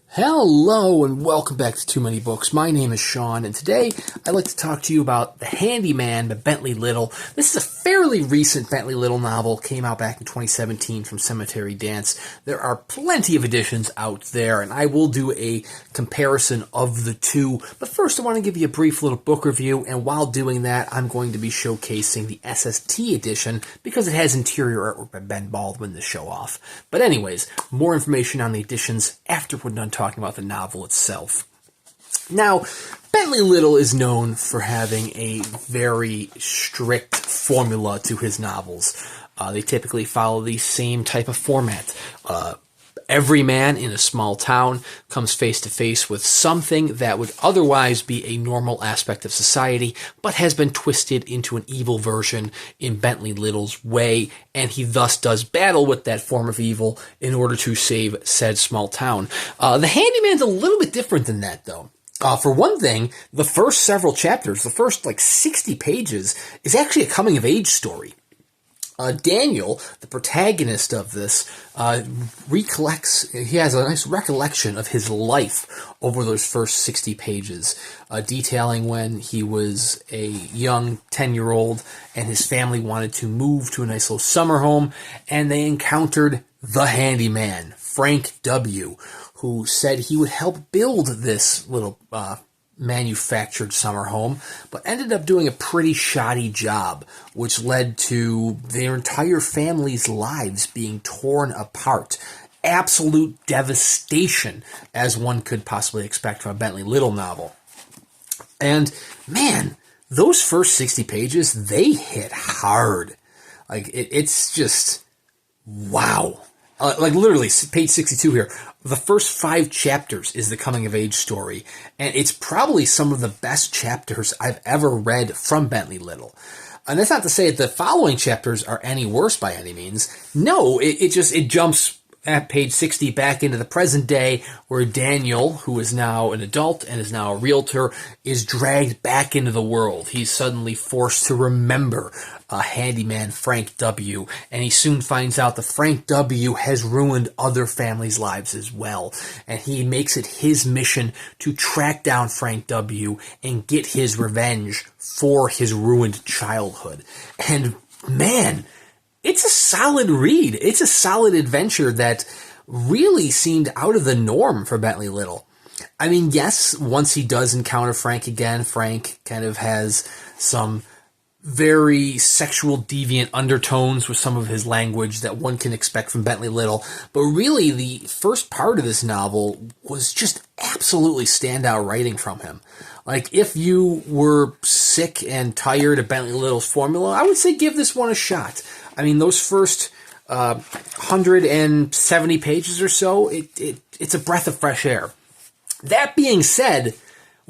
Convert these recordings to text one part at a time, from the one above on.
Hello and welcome back to Too Many Books. My name is Sean, and today I'd like to talk to you about The Handyman by Bentley Little. This is a fairly recent Bentley Little novel, came out back in 2017 from Cemetery Dance. There are plenty of editions out there, and I will do a comparison of the two. But first I want to give you a brief little book review, and while doing that I'm going to be showcasing the SST edition because it has interior artwork by Ben Baldwin to show off. But anyways, more information on the editions after we're done talking about the novel itself. Now, Bentley Little is known for having a very strict formula to his novels. They typically follow the same type of format. Every man in a small town comes face to face with something that would otherwise be a normal aspect of society, but has been twisted into an evil version in Bentley Little's way, and he thus does battle with that form of evil in order to save said small town. The Handyman's a little bit different than that, though. For one thing, the first several chapters, the first 60 pages, is actually a coming-of-age story. Daniel, the protagonist of this, he has a nice recollection of his life over those first 60 pages, detailing when he was a young 10-year-old and his family wanted to move to a nice little summer home, and they encountered the handyman, Frank W., who said he would help build this little manufactured summer home, but ended up doing a pretty shoddy job, which led to their entire family's lives being torn apart. Absolute devastation, as one could possibly expect from a Bentley Little novel. And man, those first 60 pages, they hit hard. It's just wow. Literally, page 62 here. The first 5 chapters is the coming-of-age story, and it's probably some of the best chapters I've ever read from Bentley Little. And that's not to say that the following chapters are any worse by any means. No, it jumps at page 60 back into the present day, where Daniel, who is now an adult and is now a realtor, is dragged back into the world. He's suddenly forced to remember handyman Frank W., and he soon finds out that Frank W. has ruined other families' lives as well, and he makes it his mission to track down Frank W. and get his revenge for his ruined childhood. And man, it's a solid read. It's a solid adventure that really seemed out of the norm for Bentley Little. I mean, yes, once he does encounter Frank again, Frank kind of has some very sexual deviant undertones with some of his language that one can expect from Bentley Little. But really, the first part of this novel was just absolutely standout writing from him. If you were sick and tired of Bentley Little's formula, I would say give this one a shot. I mean, those first 170 pages or so, it's a breath of fresh air. That being said,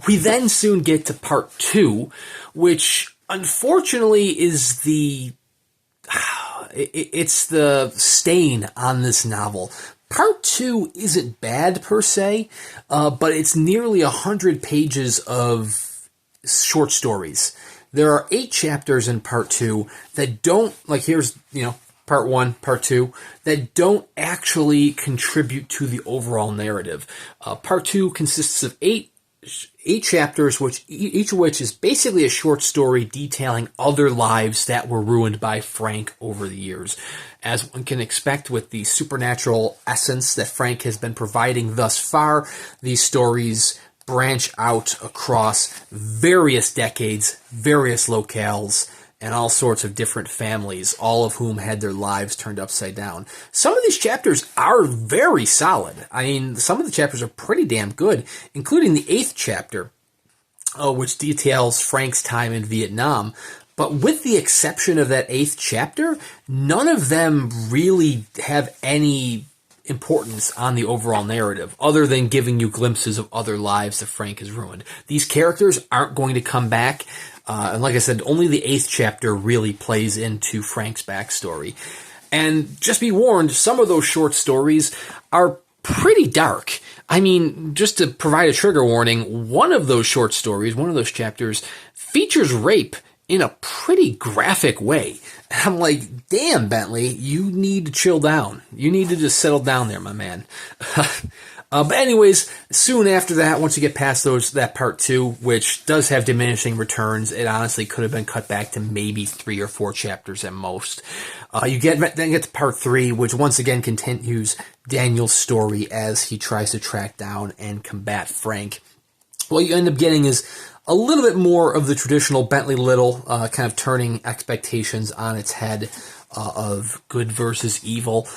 we then soon get to part 2, which unfortunately is it's the stain on this novel. Part 2 isn't bad per se, but it's nearly 100 pages of short stories. There are 8 chapters in part 2 that don't, here's, part 1, part 2, that don't actually contribute to the overall narrative. Part 2 consists of 8 chapters, each of which is basically a short story detailing other lives that were ruined by Frank over the years. As one can expect with the supernatural essence that Frank has been providing thus far, these stories branch out across various decades, various locales, and all sorts of different families, all of whom had their lives turned upside down. Some of these chapters are very solid. I mean, some of the chapters are pretty damn good, including the 8th chapter, which details Frank's time in Vietnam. But with the exception of that 8th chapter, none of them really have any importance on the overall narrative, other than giving you glimpses of other lives that Frank has ruined. These characters aren't going to come back, and like I said, only the 8th chapter really plays into Frank's backstory. And just be warned, some of those short stories are pretty dark. I mean, just to provide a trigger warning, one of those short stories, one of those chapters, features rape in a pretty graphic way. And I'm like, damn, Bentley, you need to chill down. You need to just settle down there, my man. But anyways, soon after that, once you get past that part 2, which does have diminishing returns, it honestly could have been cut back to maybe 3 or 4 chapters at most. You then get to part 3, which once again continues Daniel's story as he tries to track down and combat Frank. What you end up getting is a little bit more of the traditional Bentley Little, kind of turning expectations on its head of good versus evil.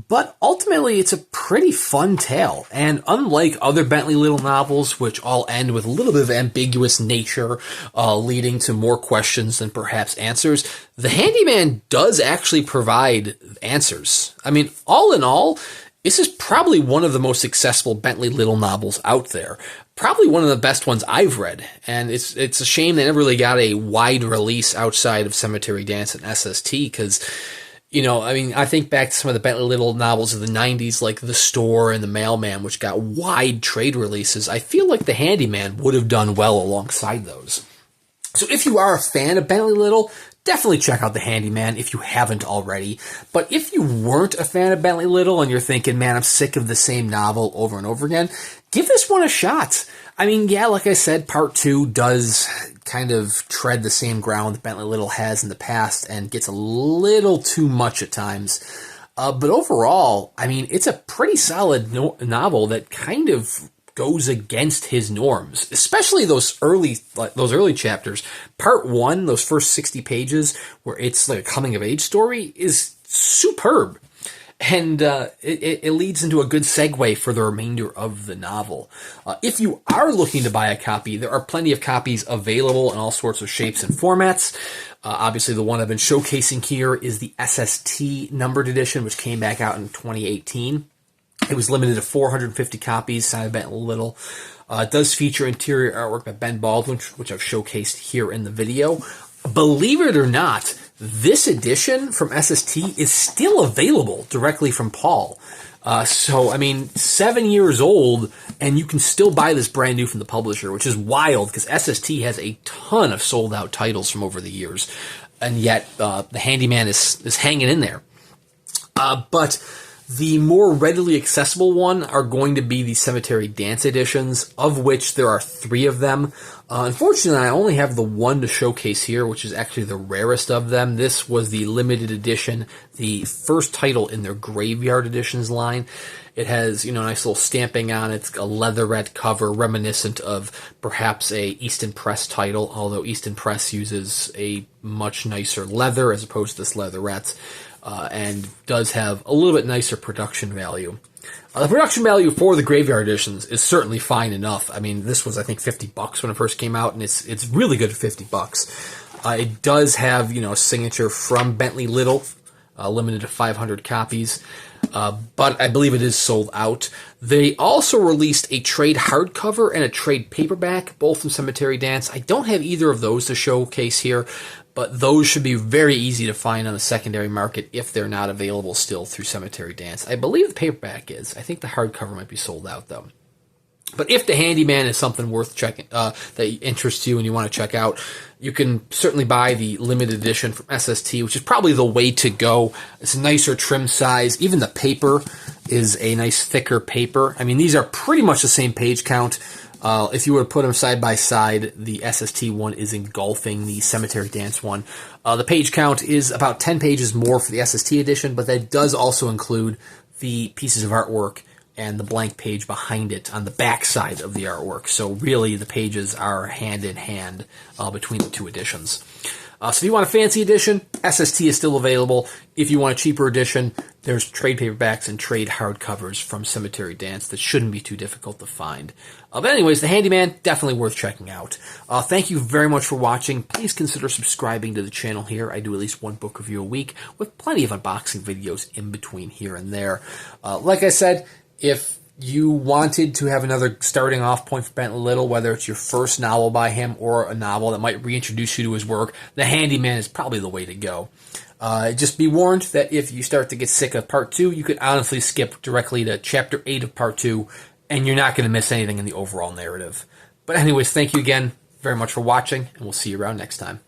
But ultimately, it's a pretty fun tale. And unlike other Bentley Little novels, which all end with a little bit of ambiguous nature, leading to more questions than perhaps answers, The Handyman does actually provide answers. I mean, all in all, this is probably one of the most successful Bentley Little novels out there. Probably one of the best ones I've read. And it's a shame they never really got a wide release outside of Cemetery Dance and SST, because, you know, I mean, I think back to some of the Bentley Little novels of the 90s, like The Store and The Mailman, which got wide trade releases. I feel like The Handyman would have done well alongside those. So if you are a fan of Bentley Little, definitely check out The Handyman if you haven't already. But if you weren't a fan of Bentley Little and you're thinking, man, I'm sick of the same novel over and over again, give this one a shot. I mean, yeah, like I said, part 2 does kind of tread the same ground that Bentley Little has in the past and gets a little too much at times. But overall, I mean, it's a pretty solid novel that kind of goes against his norms, especially those early chapters. Part 1, those first 60 pages, where it's like a coming-of-age story, is superb. And it leads into a good segue for the remainder of the novel. If you are looking to buy a copy, there are plenty of copies available in all sorts of shapes and formats. Obviously, the one I've been showcasing here is the SST numbered edition, which came back out in 2018. It was limited to 450 copies, signed by Bentley Little. It does feature interior artwork by Ben Baldwin, which I've showcased here in the video. Believe it or not, this edition from SST is still available directly from Paul. So, I mean, 7 years old, and you can still buy this brand new from the publisher, which is wild, because SST has a ton of sold-out titles from over the years. And yet, The Handyman is hanging in there. But the more readily accessible one are going to be the Cemetery Dance editions, of which there are 3 of them. Unfortunately, I only have the one to showcase here, which is actually the rarest of them. This was the limited edition, the first title in their Graveyard Editions line. It has, you know, a nice little stamping on it, a leatherette cover reminiscent of perhaps a Easton Press title, although Easton Press uses a much nicer leather as opposed to this leatherette. And does have a little bit nicer production value. The production value for the Graveyard Editions is certainly fine enough. I mean, this was, I think, $50 when it first came out, and it's really good at $50. It does have, you know, a signature from Bentley Little, limited to 500 copies, but I believe it is sold out. They also released a trade hardcover and a trade paperback, both from Cemetery Dance. I don't have either of those to showcase here, but those should be very easy to find on the secondary market if they're not available still through Cemetery Dance. I believe the paperback is. I think the hardcover might be sold out, though. But if The Handyman is something worth checking, that interests you and you want to check out, you can certainly buy the limited edition from SST, which is probably the way to go. It's a nicer trim size. Even the paper is a nice thicker paper. I mean, these are pretty much the same page count. If you were to put them side by side, the SST one is engulfing the Cemetery Dance one. The page count is about 10 pages more for the SST edition, but that does also include the pieces of artwork and the blank page behind it on the back side of the artwork. So really, the pages are hand in hand between the two editions. So if you want a fancy edition, SST is still available. If you want a cheaper edition, there's trade paperbacks and trade hardcovers from Cemetery Dance that shouldn't be too difficult to find. But anyways, The Handyman, definitely worth checking out. Thank you very much for watching. Please consider subscribing to the channel here. I do at least one book review a week with plenty of unboxing videos in between here and there. Like I said, if you wanted to have another starting off point for Bentley Little, whether it's your first novel by him or a novel that might reintroduce you to his work, The Handyman is probably the way to go. Just be warned that if you start to get sick of Part 2, you could honestly skip directly to Chapter 8 of Part 2, and you're not going to miss anything in the overall narrative. But anyways, thank you again very much for watching, and we'll see you around next time.